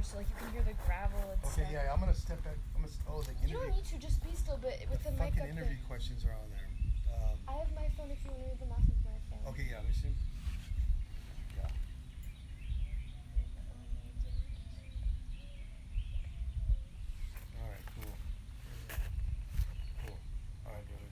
clear, so like you can hear the gravel and stuff. Okay, yeah, I'm gonna step back. The interview. You don't need to, just be still, but with the mic up fucking interview there. questions are on there. I have my phone if you want to read them off of my phone. Okay, yeah, let me see. Yeah. Alright, cool. Cool. Alright, brother.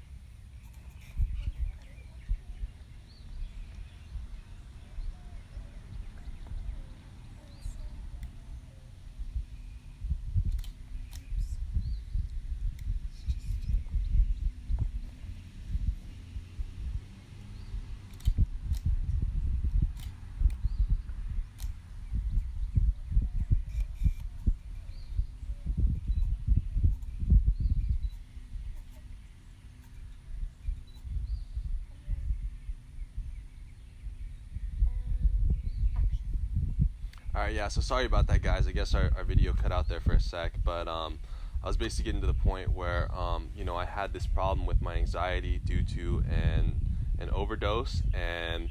Alright, yeah, so sorry about that, guys. I guess our video cut out there for a sec, but I was basically getting to the point where I had this problem with my anxiety due to an overdose, and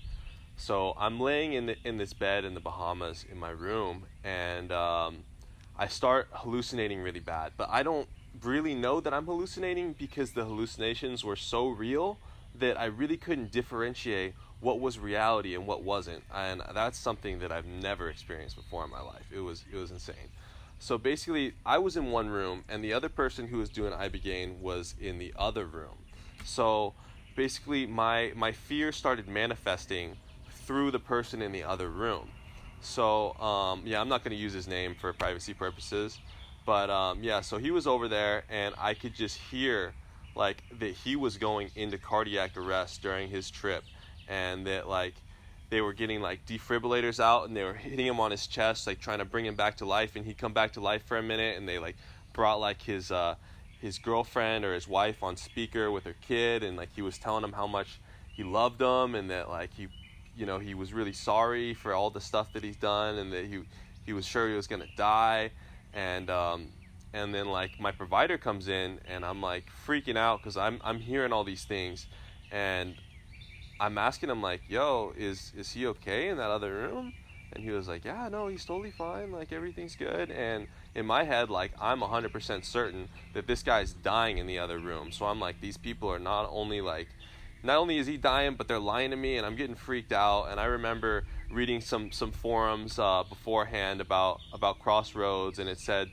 so I'm laying in this bed in the Bahamas in my room, and I start hallucinating really bad, but I don't really know that I'm hallucinating because the hallucinations were so real that I really couldn't differentiate what was reality and what wasn't, and that's something that I've never experienced before in my life. It was insane. So basically, I was in one room, and the other person who was doing Ibogaine was in the other room. So basically, my fear started manifesting through the person in the other room. So yeah, I'm not going to use his name for privacy purposes, but yeah, so he was over there, and I could just hear like that he was going into cardiac arrest during his trip, and that like they were getting like defibrillators out and they were hitting him on his chest, like trying to bring him back to life, and he'd come back to life for a minute, and they like brought like his girlfriend or his wife on speaker with her kid, and like he was telling them how much he loved them, and that like he was really sorry for all the stuff that he's done, and that he was sure he was gonna die, and then like my provider comes in, and I'm like freaking out because I'm hearing all these things, and I'm asking him like, yo, is he okay in that other room? And he was like, yeah, no, he's totally fine, like everything's good. And in my head, like I'm 100% certain that this guy's dying in the other room. So I'm like, these people are not only is he dying, but they're lying to me, and I'm getting freaked out. And I remember reading some forums beforehand about Crossroads, and it said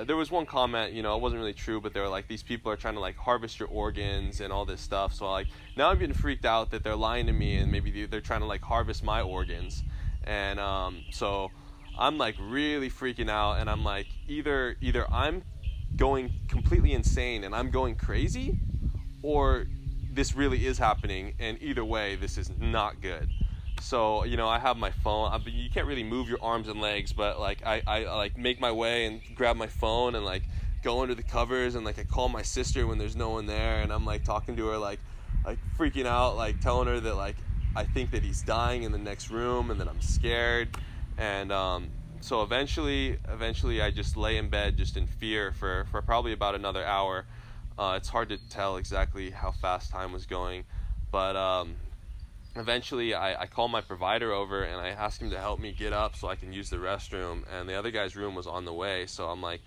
there was one comment, it wasn't really true, but they were like, these people are trying to like harvest your organs and all this stuff. So like now I'm getting freaked out that they're lying to me, and maybe they're trying to like harvest my organs. And so I'm like really freaking out, and I'm like, either I'm going completely insane and I'm going crazy, or this really is happening, and either way, this is not good. So I have my phone. You can't really move your arms and legs, but like I like make my way and grab my phone and like go under the covers, and like I call my sister when there's no one there, and I'm like talking to her like freaking out, like telling her that like I think that he's dying in the next room, and that I'm scared. And so eventually I just lay in bed just in fear for probably about another hour. It's hard to tell exactly how fast time was going, but eventually I called my provider over, and I asked him to help me get up so I can use the restroom, and the other guy's room was on the way. So I'm like,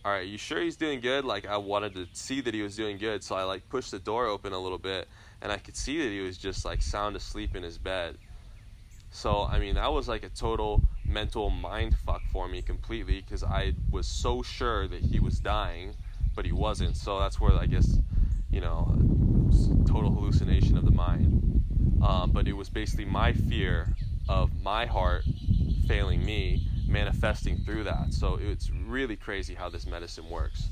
all right, you sure he's doing good? Like I wanted to see that he was doing good, so I like pushed the door open a little bit, and I could see that he was just like sound asleep in his bed. So I mean, that was like a total mental mind fuck for me completely, because I was so sure that he was dying, but he wasn't. So that's where I guess it was total hallucination of the mind. But it was basically my fear of my heart failing me manifesting through that. So it's really crazy how this medicine works.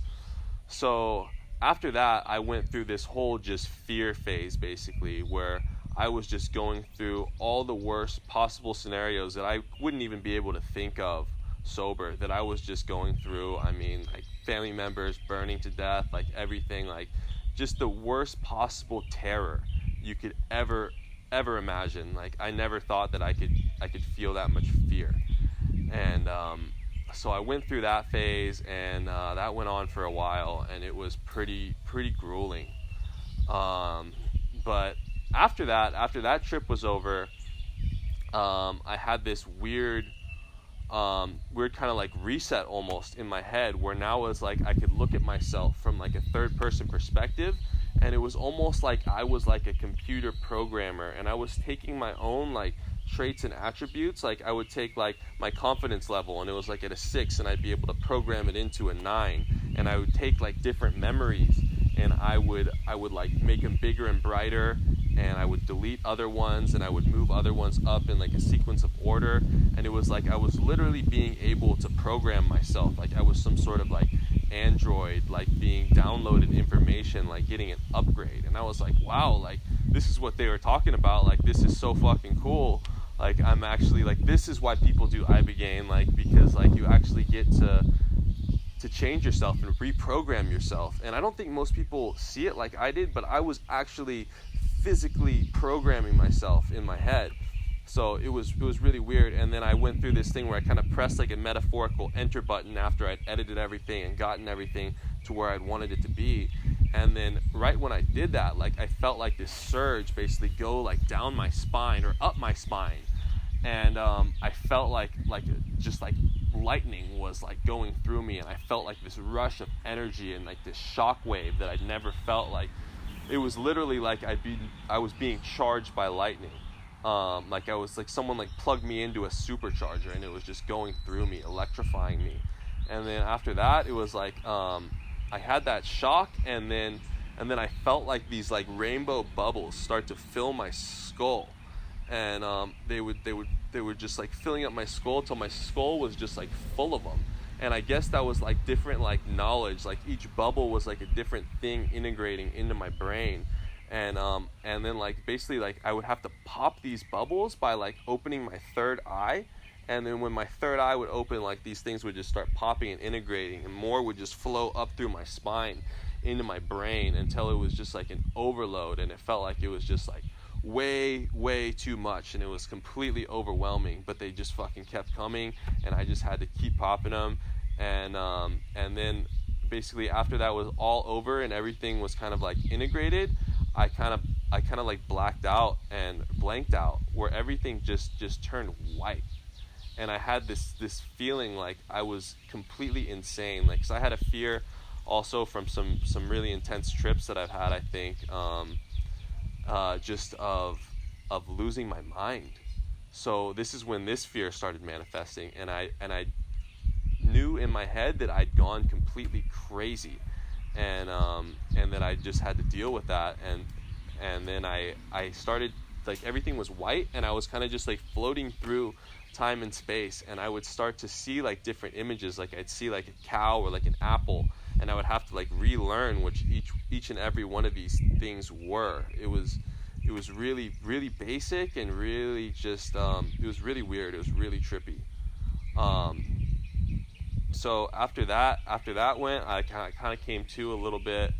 So after that, I went through this whole just fear phase, basically, where I was just going through all the worst possible scenarios that I wouldn't even be able to think of sober, that I was just going through. I mean, like family members burning to death, like everything, like just the worst possible terror you could ever imagine. Like I never thought that I could feel that much fear. And so I went through that phase, and that went on for a while, and it was pretty grueling. But after that trip was over, I had this weird weird kind of like reset almost in my head, where now it's like I could look at myself from like a third person perspective, and it was almost like I was like a computer programmer, and I was taking my own like traits and attributes. Like I would take like my confidence level, and it was like at a 6, and I'd be able to program it into a 9, and I would take like different memories, and I would like make them bigger and brighter, and I would delete other ones, and I would move other ones up in like a sequence of order. And it was like I was literally being able to program myself, like I was some sort of like android, like being downloaded information, like getting an upgrade. And I was like, wow, like this is what they were talking about, like this is so fucking cool. Like I'm actually like, this is why people do Ibogaine, like because like you actually get to change yourself and reprogram yourself. And I don't think most people see it like I did, but I was actually physically programming myself in my head. So it was really weird. And then I went through this thing where I kind of pressed like a metaphorical enter button after I'd edited everything and gotten everything to where I'd wanted it to be. And then right when I did that, like I felt like this surge basically go like down my spine or up my spine. And I felt like just like lightning was like going through me, and I felt like this rush of energy and like this shock wave that I'd never felt. Like it was literally like I was being charged by lightning. Like I was like someone like plugged me into a supercharger, and it was just going through me, electrifying me. And then after that, it was like I had that shock, and then I felt like these like rainbow bubbles start to fill my skull, and they were just like filling up my skull till my skull was just like full of them. And I guess that was like different like knowledge, like each bubble was like a different thing integrating into my brain. And then like basically like I would have to pop these bubbles by like opening my third eye, and then when my third eye would open, like these things would just start popping and integrating, and more would just flow up through my spine into my brain until it was just like an overload, and it felt like it was just like way too much, and it was completely overwhelming. But they just fucking kept coming, and I just had to keep popping them. And then basically after that was all over and everything was kind of like integrated, I kind of like blacked out and blanked out, where everything just turned white. And I had this feeling like I was completely insane, like 'cause I had a fear also from some really intense trips that I've had, I think, just of losing my mind. So this is when this fear started manifesting, and I knew in my head that I'd gone completely crazy, and that I just had to deal with that. And then I started, like everything was white, and I was kind of just like floating through time and space, and I would start to see like different images, like I'd see like a cow or like an apple, and I would have to like relearn which each and every one of these things were. It was really basic, and really just it was really weird. It was really trippy. So after that went, I kind of came to a little bit,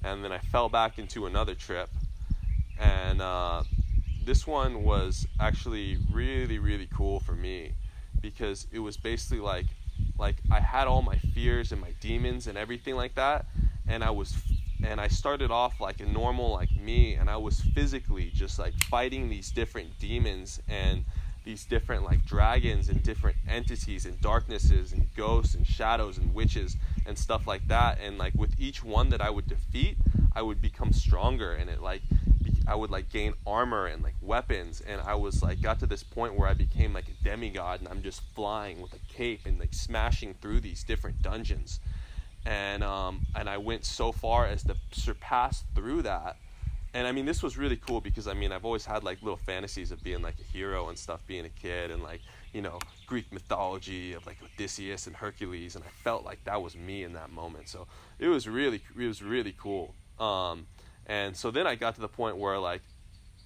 and then I fell back into another trip, and this one was actually really cool for me, because it was basically like I had all my fears and my demons and everything like that, and I started off like a normal like me, and I was physically just like fighting these different demons and these different like dragons and different entities and darknesses and ghosts and shadows and witches and stuff like that. And like with each one that I would defeat, I would become stronger, and it like I would like gain armor and like weapons, and I was like got to this point where I became like a demigod, and I'm just flying with a cape and like smashing through these different dungeons. And I went so far as to surpass through that. And I mean, this was really cool, because I mean, I've always had like little fantasies of being like a hero and stuff, being a kid, and like, you know, Greek mythology of like Odysseus and Hercules, and I felt like that was me in that moment. So it was really cool. And so then I got to the point where like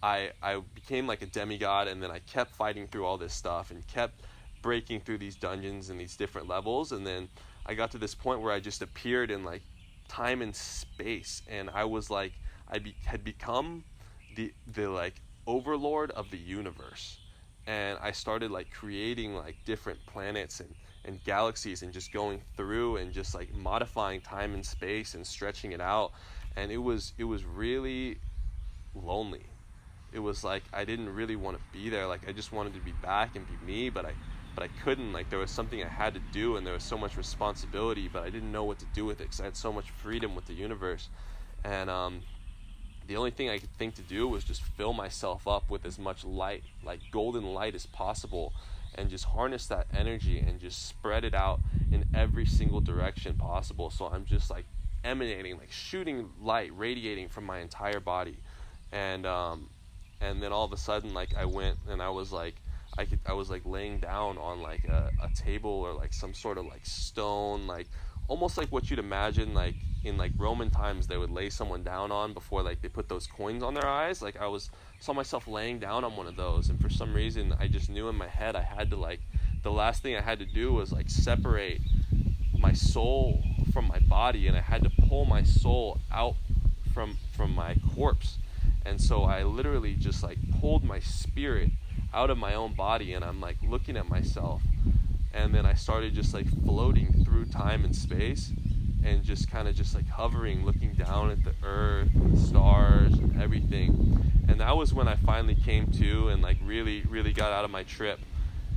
I became like a demigod, and then I kept fighting through all this stuff and kept breaking through these dungeons and these different levels, and then I got to this point where I just appeared in like time and space, and I was like had become the like overlord of the universe, and I started like creating like different planets and galaxies, and just going through and just like modifying time and space and stretching it out. And it was really lonely. It was like I didn't really want to be there. Like I just wanted to be back and be me, but but I couldn't. Like, there was something I had to do, and there was so much responsibility, but I didn't know what to do with it because I had so much freedom with the universe. And the only thing I could think to do was just fill myself up with as much light, like golden light, as possible, and just harness that energy and just spread it out in every single direction possible. So I'm just like emanating, like shooting light, radiating from my entire body. And then all of a sudden, like, I went and I was like laying down on like a table or like some sort of like stone, like almost like what you'd imagine like in like Roman times they would lay someone down on before like they put those coins on their eyes. Like, saw myself laying down on one of those, and for some reason I just knew in my head I had to, like, the last thing I had to do was like separate my soul from my body, and I had to pull my soul out from my corpse. And so I literally just like pulled my spirit out of my own body, and I'm like looking at myself, and then I started just like floating through time and space, and just kind of just like hovering, looking down at the earth and the stars and everything. And that was when I finally came to and like really got out of my trip.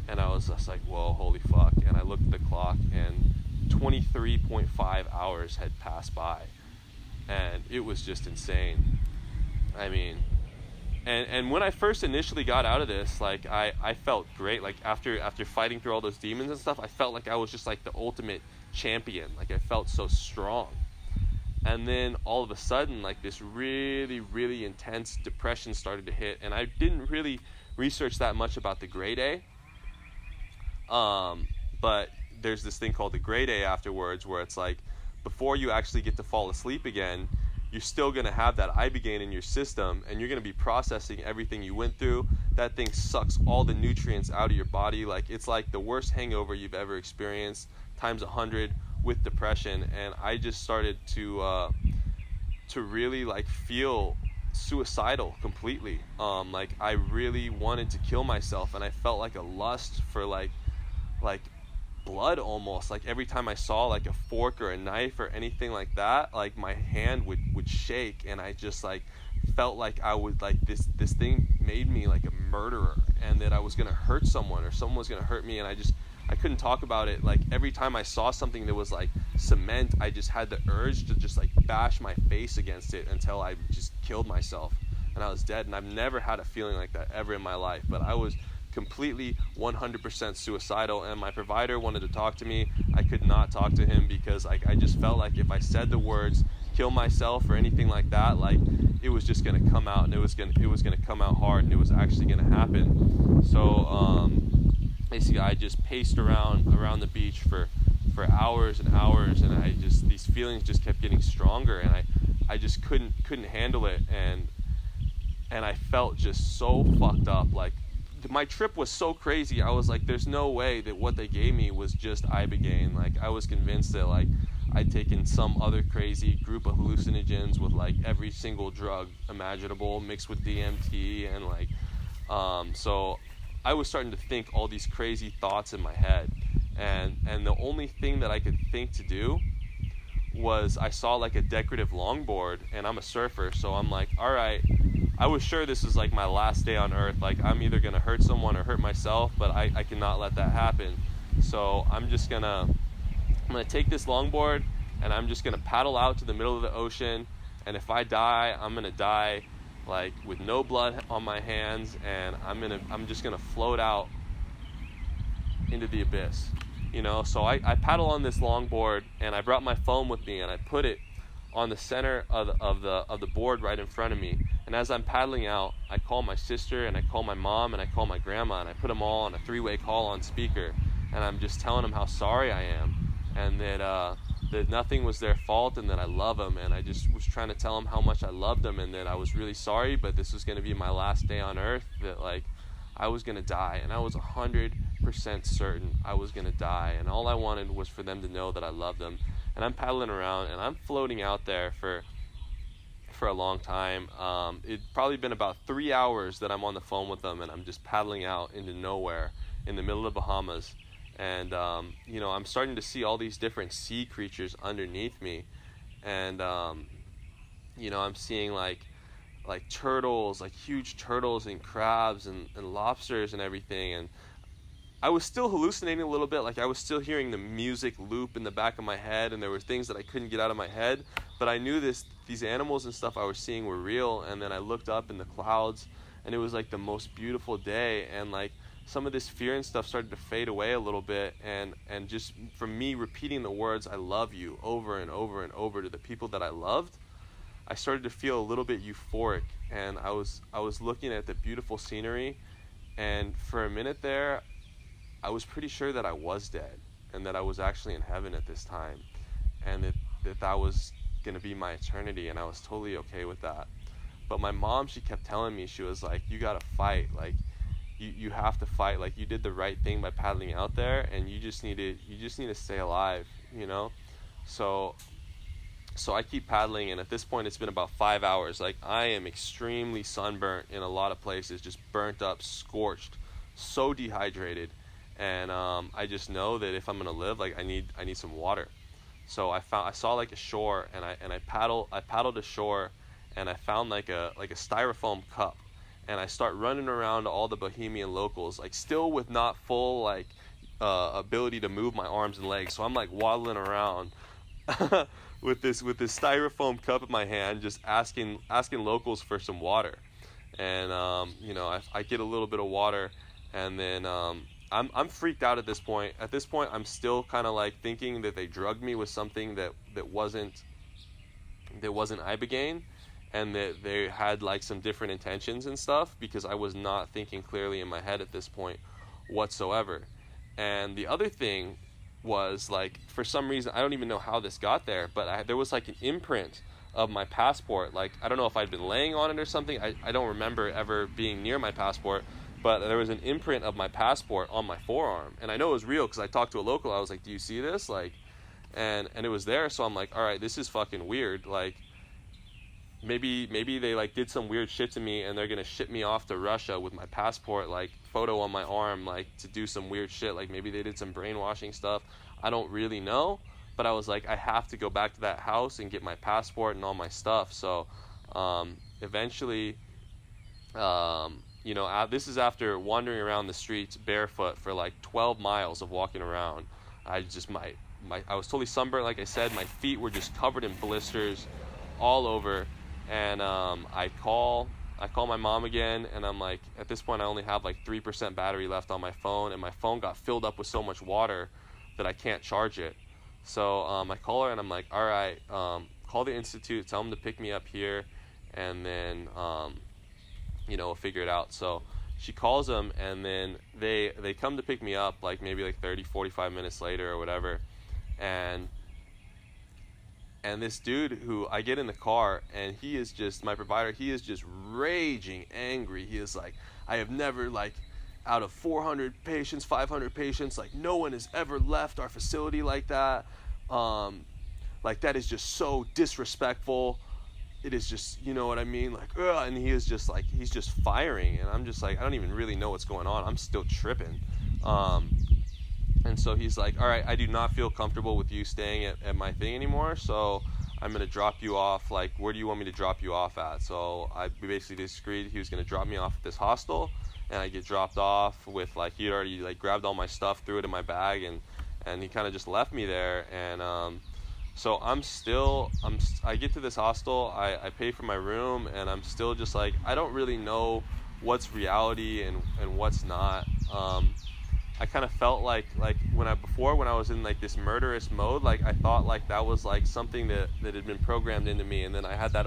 And I was just like, whoa, holy fuck. And I looked at the clock, and 23.5 hours had passed by, and it was just insane. I mean, and when I first initially got out of this, like, I felt great. Like, after fighting through all those demons and stuff, I felt like I was just like the ultimate champion. Like, I felt so strong. And then all of a sudden, like, this really intense depression started to hit, and I didn't really research that much about the gray day. But there's this thing called the gray day afterwards, where it's like, before you actually get to fall asleep again, you're still going to have that Ibogaine in your system, and you're going to be processing everything you went through. That thing sucks all the nutrients out of your body. Like, it's like the worst hangover you've ever experienced times 100 with depression. And I just started to really like feel suicidal completely. Like, I really wanted to kill myself, and I felt like a lust for like blood almost. Like, every time I saw like a fork or a knife or anything like that, like, my hand would shake, and I just like felt like I would, like, this thing made me like a murderer, and that I was gonna hurt someone, or someone was gonna hurt me, and I couldn't talk about it. Like, every time I saw something that was like cement, I just had the urge to just like bash my face against it until I just killed myself and I was dead. And I've never had a feeling like that ever in my life, but I was completely 100% suicidal. And my provider wanted to talk to me. I could not talk to him because I just felt like if I said the words kill myself or anything like that, like, it was just going to come out, and it was going to come out hard, and it was actually going to happen. So basically I just paced around the beach for hours and hours, and these feelings just kept getting stronger, and I just couldn't handle it, and I felt just so fucked up. Like, my trip was so crazy. I was like, there's no way that what they gave me was just Ibogaine. Like, I was convinced that like I'd taken some other crazy group of hallucinogens with like every single drug imaginable mixed with DMT, and like so I was starting to think all these crazy thoughts in my head, and the only thing that I could think to do was, I saw like a decorative longboard, and I'm a surfer, so I'm like, all right, I was sure this was like my last day on earth. Like, I'm either gonna hurt someone or hurt myself, but I cannot let that happen. So I'm gonna take this longboard, and I'm just gonna paddle out to the middle of the ocean, and if I die, I'm gonna die like with no blood on my hands, and I'm just gonna float out into the abyss, you know. So I paddle on this longboard, and I brought my phone with me, and I put it on the center of the board right in front of me. And as I'm paddling out, I call my sister, and I call my mom, and I call my grandma, and I put them all on a 3-way call on speaker, and I'm just telling them how sorry I am, and that nothing was their fault, and that I love them. And I just was trying to tell them how much I loved them, and that I was really sorry, but this was going to be my last day on earth, that like I was going to die, and I was 100% certain I was going to die, and all I wanted was for them to know that I loved them. And I'm paddling around, and I'm floating out there for a long time. It'd probably been about 3 hours that I'm on the phone with them, and I'm just paddling out into nowhere in the middle of the Bahamas. And you know, I'm starting to see all these different sea creatures underneath me, and you know, I'm seeing like turtles, like huge turtles and crabs and lobsters and everything. I was still hallucinating a little bit. Like I was still hearing the music loop in the back of my head, and there were things that I couldn't get out of my head. But I knew these animals and stuff I was seeing were real. And then I looked up in the clouds, and it was like the most beautiful day. And like some of this fear and stuff started to fade away a little bit. And just from me repeating the words "I love you" over and over and over to the people that I loved, I started to feel a little bit euphoric. And I was looking at the beautiful scenery, and for a minute there, I was pretty sure that I was dead and that I was actually in heaven at this time, and that was going to be my eternity, and I was totally okay with that. But my mom, she kept telling me, she was like, you got to fight. Like, you have to fight. Like, you did the right thing by paddling out there, and you just need to stay alive, you know? So I keep paddling, and at this point, it's been about 5 hours. Like, I am extremely sunburnt in a lot of places, just burnt up, scorched, so dehydrated. And I just know that if I'm gonna live, like I need some water. So I saw like a shore, and I paddled ashore, and I found like a styrofoam cup, and I start running around all the Bohemian locals, like still with not full like ability to move my arms and legs. So I'm like waddling around with this styrofoam cup in my hand, just asking locals for some water. And I get a little bit of water, and then I'm freaked out at this point. At this point, I'm still kind of like thinking that they drugged me with something that wasn't Ibogaine, and that they had like some different intentions and stuff, because I was not thinking clearly in my head at this point whatsoever. And the other thing was, like, for some reason, I don't even know how this got there, but there was like an imprint of my passport. Like, I don't know if I'd been laying on it or something. I don't remember ever being near my passport. But there was an imprint of my passport on my forearm, and I know it was real because I talked to a local. I was like, "Do you see this?" Like, and it was there. So I'm like, "All right, this is fucking weird. Like, maybe they like did some weird shit to me, and they're gonna ship me off to Russia with my passport like photo on my arm, like to do some weird shit. Like maybe they did some brainwashing stuff. I don't really know." But I was like, I have to go back to that house and get my passport and all my stuff. So eventually. This is after wandering around the streets barefoot for like 12 miles of walking around. I was totally sunburned, like I said. My feet were just covered in blisters all over. And I call my mom again, and I'm like, at this point I only have like 3% battery left on my phone, and my phone got filled up with so much water that I can't charge it. So I call her, and I'm like, all right, call the institute, tell them to pick me up here, and then we'll figure it out. So she calls them, and then they come to pick me up like maybe like 30-45 minutes later or whatever. And this dude, who I get in the car, and he is just, my provider, he is just raging angry. He is like, I have never, like, out of 400 patients, 500 patients, like, no one has ever left our facility like that. Like, that is just so disrespectful. It is just, you know what I mean? Like, ugh. And he is just like, he's just firing. And I'm just like, I don't even really know what's going on. I'm still tripping. And so he's like, all right, I do not feel comfortable with you staying at my thing anymore. So I'm going to drop you off. Like, where do you want me to drop you off at? So we basically just agreed he was going to drop me off at this hostel. And I get dropped off with, like, he'd already, like, grabbed all my stuff, threw it in my bag, and he kind of just left me there. And, so I get to this hostel, I pay for my room, and I'm still just like, I don't really know what's reality and what's not. I kind of felt like when I was in like this murderous mode, like I thought like that was like something that had been programmed into me, and then I had that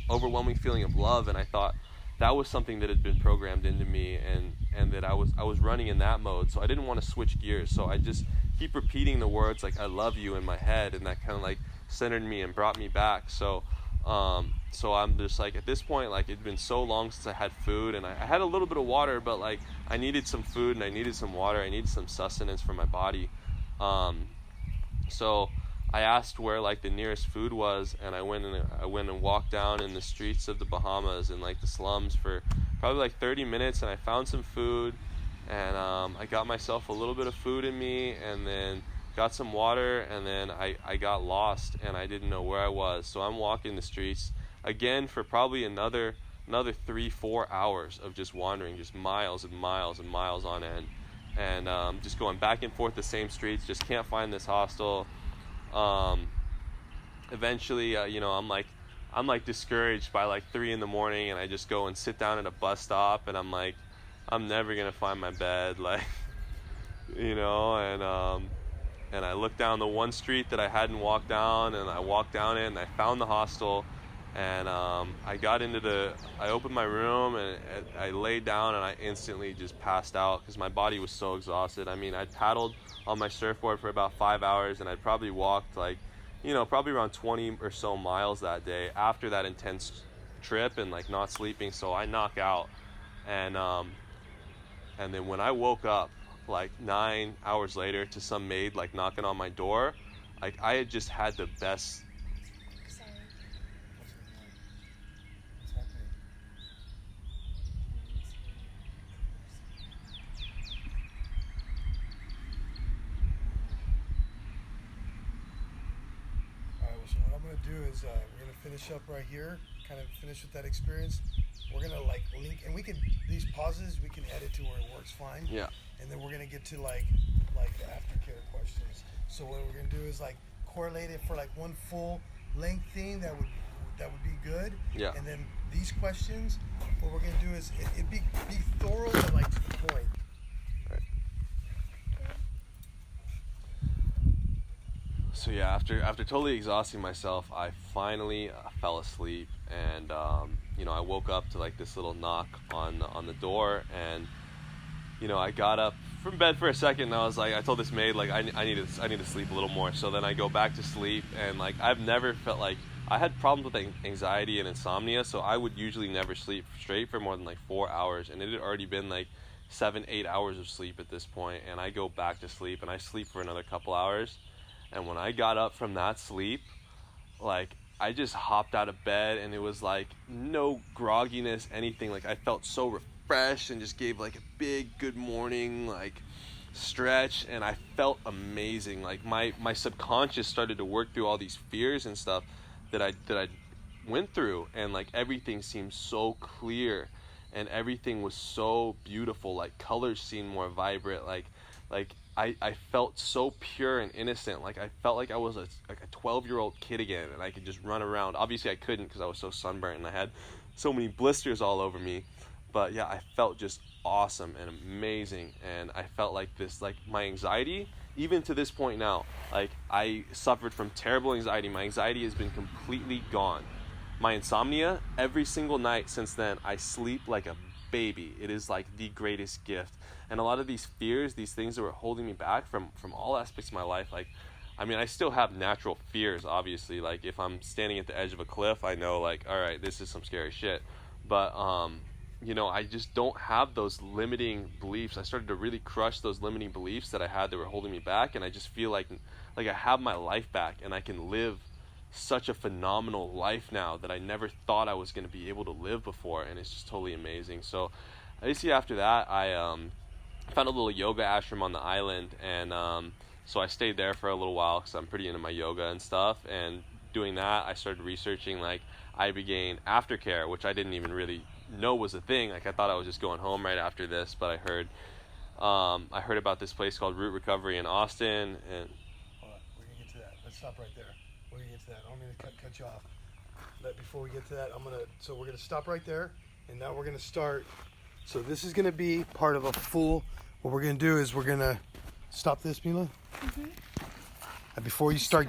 overwhelming feeling of love, and I thought that was something that had been programmed into me, and that I was running in that mode. So I didn't want to switch gears, so I just keep repeating the words like I love you in my head, and that kind of like centered me and brought me back. So I'm just like, at this point, like, it'd been so long since I had food, and I had a little bit of water, but like I needed some food, and I needed some water, I needed some sustenance for my body. So I asked where like the nearest food was, and I went and walked down in the streets of the Bahamas and like the slums for probably like 30 minutes, and I found some food. And I got myself a little bit of food in me, and then got some water, and then I got lost, and I didn't know where I was. So I'm walking the streets again for probably another 3-4 hours of just wandering, just miles and miles and miles on end. and just going back and forth the same streets, just can't find this hostel. Eventually, you know, I'm like discouraged by like 3 in the morning, and I just go and sit down at a bus stop, and I'm like, I'm never gonna find my bed, like, you know, and I looked down the one street that I hadn't walked down, and I walked down it, and I found the hostel, and I opened my room, and I laid down, and I instantly just passed out because my body was so exhausted. I mean, I'd paddled on my surfboard for about 5 hours, and I'd probably walked like, you know, probably around 20 or so miles that day after that intense trip and like not sleeping. So I knock out, and then when I woke up like 9 hours later to some maid like knocking on my door, like I had just had the best. Sorry. What's happening? Alright, well, so what I'm going to do is we're going to finish up right here, kind of finish with that experience. We're going to like link, and we can, these pauses, we can edit to where it works fine. Yeah. And then we're going to get to like the aftercare questions. So what we're going to do is like correlate it for like one full length thing that would be good. Yeah. And then these questions, what we're going to do is it be thorough and like to the point. So yeah, after totally exhausting myself, I finally fell asleep, and you know, I woke up to like this little knock on the door, and you know, I got up from bed for a second, and I was like, I told this maid like I need to sleep a little more. So then I go back to sleep, and like I've never felt like I had problems with anxiety and insomnia, so I would usually never sleep straight for more than like 4 hours, and it had already been like 7-8 hours of sleep at this point, and I go back to sleep, and I sleep for another couple hours. And when I got up from that sleep, like I just hopped out of bed, and it was like no grogginess, anything. Like I felt so refreshed and just gave like a big good morning like stretch, and I felt amazing. Like my subconscious started to work through all these fears and stuff that I went through, and like everything seemed so clear, and everything was so beautiful. Like colors seemed more vibrant. Like I felt so pure and innocent. Like I felt like I was a 12-year-old kid again, and I could just run around. Obviously I couldn't because I was so sunburnt and I had so many blisters all over me. But yeah, I felt just awesome and amazing, and I felt like this, like my anxiety, even to this point now, like I suffered from terrible anxiety. My anxiety has been completely gone. My insomnia, every single night since then, I sleep like a baby. It is like the greatest gift. And a lot of these fears, these things that were holding me back from all aspects of my life, like, I mean, I still have natural fears, obviously. Like if I'm standing at the edge of a cliff, I know like, all right, this is some scary shit. But you know, I just don't have those limiting beliefs. I started to really crush those limiting beliefs that I had that were holding me back, and I just feel like I have my life back, and I can live such a phenomenal life now that I never thought I was going to be able to live before, and it's just totally amazing. So basically after that, I found a little yoga ashram on the island, and so I stayed there for a little while because I'm pretty into my yoga and stuff. And doing that, I started researching like Ibogaine aftercare, which I didn't even really know was a thing. Like I thought I was just going home right after this, but I heard about this place called Root Recovery in Austin. And Hold on, we're gonna get to that. Let's stop right there. We're gonna get to that. I don't mean to cut you off. But before we get to that, so we're gonna stop right there, and now we're gonna start. So this is gonna be part of a full. What we're gonna do is we're gonna stop this, Mila. Mm-hmm. And before you start.